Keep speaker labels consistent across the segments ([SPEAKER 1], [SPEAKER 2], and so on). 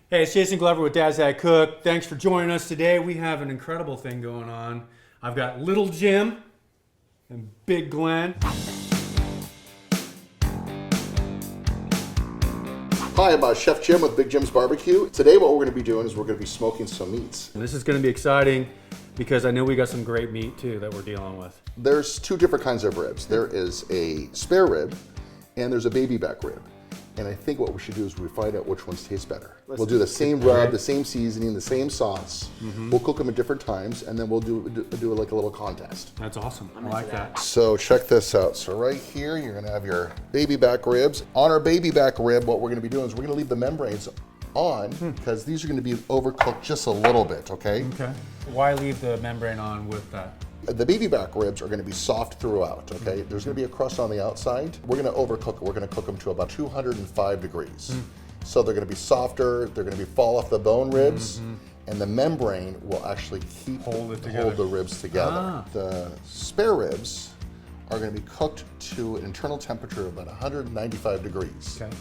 [SPEAKER 1] Hey, it's Jason Glover with Dad's Dad Cook. Thanks for joining us today. We have an incredible thing going on. I've got Little Jim and Big Glen.
[SPEAKER 2] Hi, I'm Chef Jim with Big Jim's Barbecue. Today what we're going to be doing is we're going to be smoking some meats.
[SPEAKER 1] And this is going to be exciting because I know we got some great meat too that we're dealing with.
[SPEAKER 2] There's two different kinds of ribs. There is a spare rib and there's a baby back rib. And I think what we should do is we find out which ones taste better. We'll do the same rub, the same seasoning, the same sauce. We'll cook them at different times, and then we'll do like a little contest.
[SPEAKER 1] That's awesome. I like that.
[SPEAKER 2] So check this out. So right here, you're gonna have your baby back ribs. On our baby back rib, what we're gonna be doing is we're gonna leave the membranes on because these are gonna be overcooked just a little bit, okay?
[SPEAKER 1] Okay. Why leave the membrane on with that?
[SPEAKER 2] The baby back ribs are going to be soft throughout, okay? There's going to be a crust on the outside. We're going to overcook it. We're going to cook them to about 205 degrees. So they're going to be softer, they're going to fall off the bone ribs, and the membrane will actually hold the ribs together. The spare ribs are going to be cooked to an internal temperature of about 195 degrees.
[SPEAKER 1] Okay.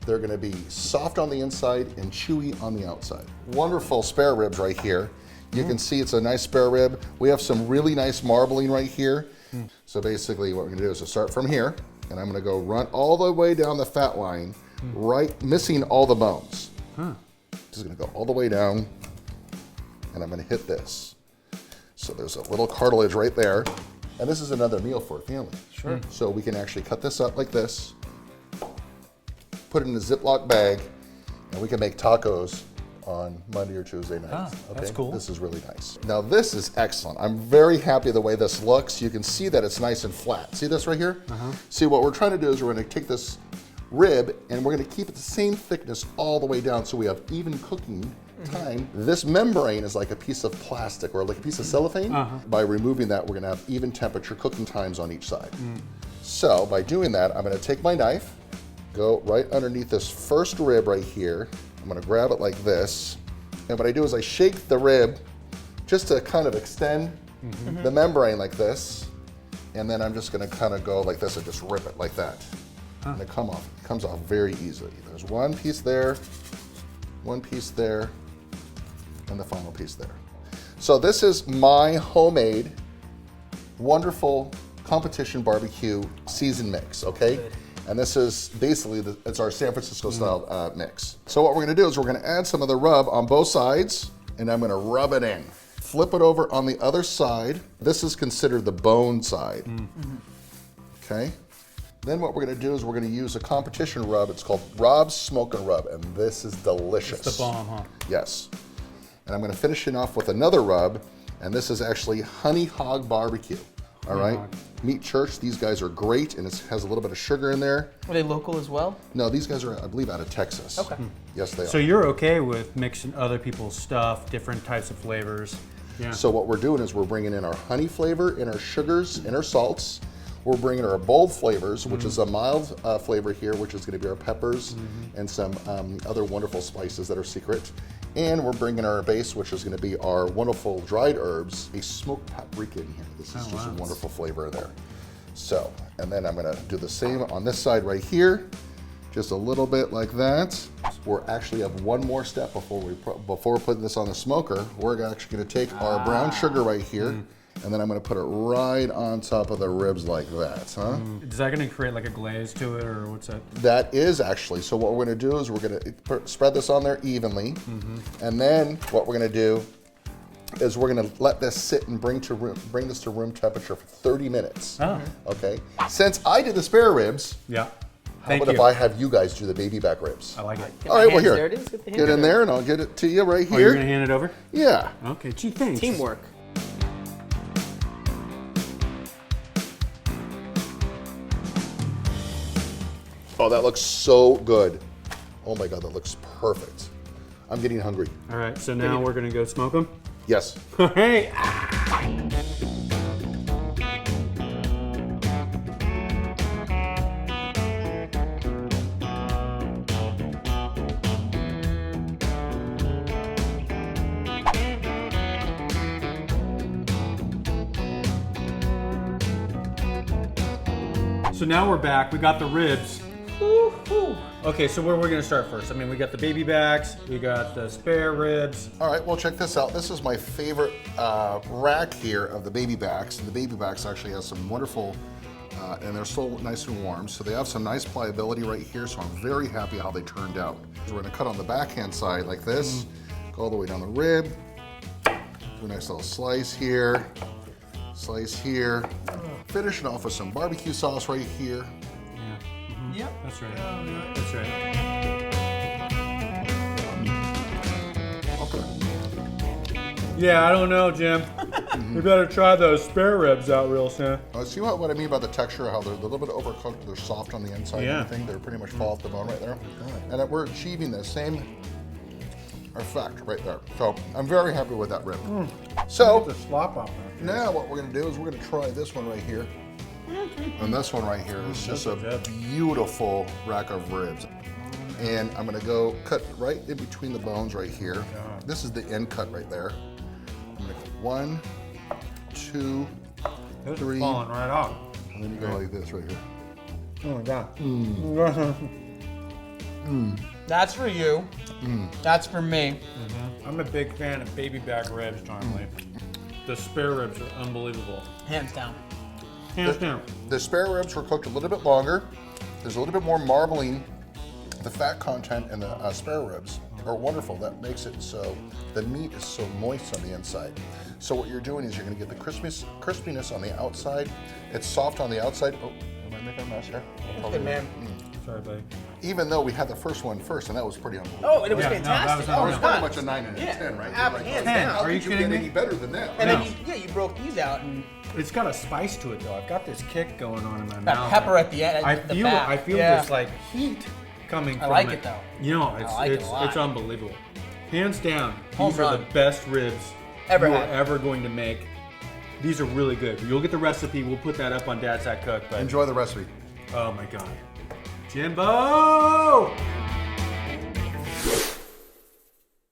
[SPEAKER 2] They're going to be soft on the inside and chewy on the outside. Wonderful spare ribs right here. You can see it's a nice spare rib. We have some really nice marbling right here. So basically what we're gonna do is to start from here, and I'm gonna go run all the way down the fat line, right, missing all the bones. Just gonna go all the way down, and I'm gonna hit this. So there's a little cartilage right there, and this is another meal for a family.
[SPEAKER 1] Sure.
[SPEAKER 2] So we can actually cut this up like this, put it in a Ziploc bag, and we can make tacos on Monday or Tuesday nights.
[SPEAKER 1] That's cool.
[SPEAKER 2] This is really nice. Now this is excellent. I'm very happy the way this looks. You can see that it's nice and flat. See this right here? See, what we're trying to do is we're going to take this rib and we're going to keep it the same thickness all the way down so we have even cooking time. This membrane is like a piece of plastic or like a piece of cellophane. By removing that, we're going to have even temperature cooking times on each side. So by doing that, I'm going to take my knife, go right underneath this first rib right here. I'm gonna grab it like this, and what I do is I shake the rib just to kind of extend the membrane like this, and then I'm just gonna kind of go like this and just rip it like that. And it comes off very easily. There's one piece there, and the final piece there. So this is my homemade, wonderful competition barbecue seasoned mix, okay? Good. And this is basically, it's our San Francisco style mix. So what we're gonna do is we're gonna add some of the rub on both sides, and I'm gonna rub it in. Flip it over on the other side. This is considered the bone side. Okay? Then what we're gonna do is we're gonna use a competition rub. It's called Rob's Smoke and Rub, and this is delicious.
[SPEAKER 1] It's the bomb, huh?
[SPEAKER 2] Yes. And I'm gonna finish it off with another rub, and this is actually Honey Hog Barbecue. All right, Meat Church, these guys are great, and it has a little bit of sugar in there.
[SPEAKER 3] Are they local as well?
[SPEAKER 2] No, these guys are, I believe, out of Texas.
[SPEAKER 3] Okay.
[SPEAKER 2] Yes, they are.
[SPEAKER 1] So you're okay with mixing other people's stuff, different types of flavors? Yeah.
[SPEAKER 2] So what we're doing is we're bringing in our honey flavor and our sugars and our salts. We're bringing our bold flavors, which is a mild flavor here, which is going to be our peppers and some other wonderful spices that are secret. And we're bringing our base, which is going to be our wonderful dried herbs, a smoked paprika in here. This is just a wonderful flavor there. So, and then I'm going to do the same on this side right here, just a little bit like that. We're actually have one more step before putting this on the smoker. We're actually going to take our brown sugar right here, and then I'm going to put it right on top of the ribs like that,
[SPEAKER 1] Is that going to create like a glaze to it, or what's that?
[SPEAKER 2] That is actually. So what we're going to do is we're going to spread this on there evenly, and then what we're going to do is we're going to let this sit and bring this to room temperature for 30 minutes. Okay. Since I did the spare ribs, how about if I have you guys do the baby back ribs?
[SPEAKER 1] I like it.
[SPEAKER 2] All right, well here,
[SPEAKER 3] there it is.
[SPEAKER 2] get in there, and I'll get it to you right here.
[SPEAKER 1] Oh, you're going to hand it over?
[SPEAKER 2] Yeah.
[SPEAKER 1] Okay. Gee, thanks.
[SPEAKER 3] Teamwork.
[SPEAKER 2] Oh, that looks so good. Oh my God, that looks perfect. I'm getting hungry.
[SPEAKER 1] All right, so now we're gonna go smoke them?
[SPEAKER 2] Yes.
[SPEAKER 1] All right. So now we're back. We got the ribs. Okay, so where we're gonna start first? I mean, we got the baby backs, we got the spare ribs.
[SPEAKER 2] All right, well, check this out. This is my favorite rack here of the baby backs. And the baby backs actually has some wonderful, and they're still nice and warm. So they have some nice pliability right here. So I'm very happy how they turned out. So we're gonna cut on the backhand side like this, go all the way down the rib, do a nice little slice here, finish it off with some barbecue sauce right here.
[SPEAKER 3] Yep.
[SPEAKER 1] That's right. That's right.
[SPEAKER 2] Okay.
[SPEAKER 1] Yeah, I don't know, Jim. We better try those spare ribs out real soon.
[SPEAKER 2] See what I mean by the texture, how they're a little bit overcooked, they're soft on the inside
[SPEAKER 1] Yeah.
[SPEAKER 2] and everything. They're pretty much fall off the bone right there. And that we're achieving the same effect right there. So I'm very happy with that rib. So
[SPEAKER 1] The slop off there.
[SPEAKER 2] now what we're gonna do is we're gonna try this one right here. And this one right here is just a beautiful rack of ribs. And I'm gonna go cut right in between the bones right here. This is the end cut right there. I'm gonna cut 1, 2,
[SPEAKER 1] Those
[SPEAKER 2] 3,
[SPEAKER 1] are falling right off.
[SPEAKER 2] and then you go like this right here.
[SPEAKER 1] Oh my god.
[SPEAKER 3] That's for you. That's for me.
[SPEAKER 1] I'm a big fan of baby back ribs, Charlie. The spare ribs are unbelievable.
[SPEAKER 3] Hands down.
[SPEAKER 1] Hands down.
[SPEAKER 2] The spare ribs were cooked a little bit longer. There's a little bit more marbling. The fat content in the spare ribs are wonderful. That makes it so the meat is so moist on the inside. So what you're doing is you're gonna get the crispiness on the outside. It's soft on the outside. Oh, am I making a mess here?
[SPEAKER 3] Good man.
[SPEAKER 1] Sorry, buddy.
[SPEAKER 2] Even though we had the first one first, and that was pretty unbelievable.
[SPEAKER 3] Oh, and it was
[SPEAKER 1] Yeah, no, that
[SPEAKER 3] fantastic.
[SPEAKER 1] was
[SPEAKER 3] Oh,
[SPEAKER 2] It was
[SPEAKER 3] it's
[SPEAKER 2] pretty
[SPEAKER 3] nuts.
[SPEAKER 2] much a 9 and a 10, right?
[SPEAKER 3] Hands
[SPEAKER 2] Like,
[SPEAKER 3] down.
[SPEAKER 2] how
[SPEAKER 1] Are you
[SPEAKER 2] could you
[SPEAKER 1] kidding
[SPEAKER 2] get
[SPEAKER 1] me?
[SPEAKER 2] any better than that?
[SPEAKER 3] And
[SPEAKER 1] No.
[SPEAKER 3] then you broke these out and
[SPEAKER 1] It's got a spice to it though. I've got this kick going on in my
[SPEAKER 3] that
[SPEAKER 1] mouth.
[SPEAKER 3] pepper at the end.
[SPEAKER 1] I
[SPEAKER 3] the
[SPEAKER 1] feel
[SPEAKER 3] back.
[SPEAKER 1] this like heat coming from
[SPEAKER 3] like it, though.
[SPEAKER 1] You know, it's
[SPEAKER 3] like it
[SPEAKER 1] it's
[SPEAKER 3] a lot.
[SPEAKER 1] it's unbelievable. Hands down,
[SPEAKER 3] Home
[SPEAKER 1] these are
[SPEAKER 3] run.
[SPEAKER 1] the best ribs
[SPEAKER 3] Ever
[SPEAKER 1] you are
[SPEAKER 3] had.
[SPEAKER 1] ever going to make. These are really good. You'll get the recipe. We'll put that up on Dad's Hat Cook. But
[SPEAKER 2] Enjoy the recipe.
[SPEAKER 1] oh my god, Jimbo!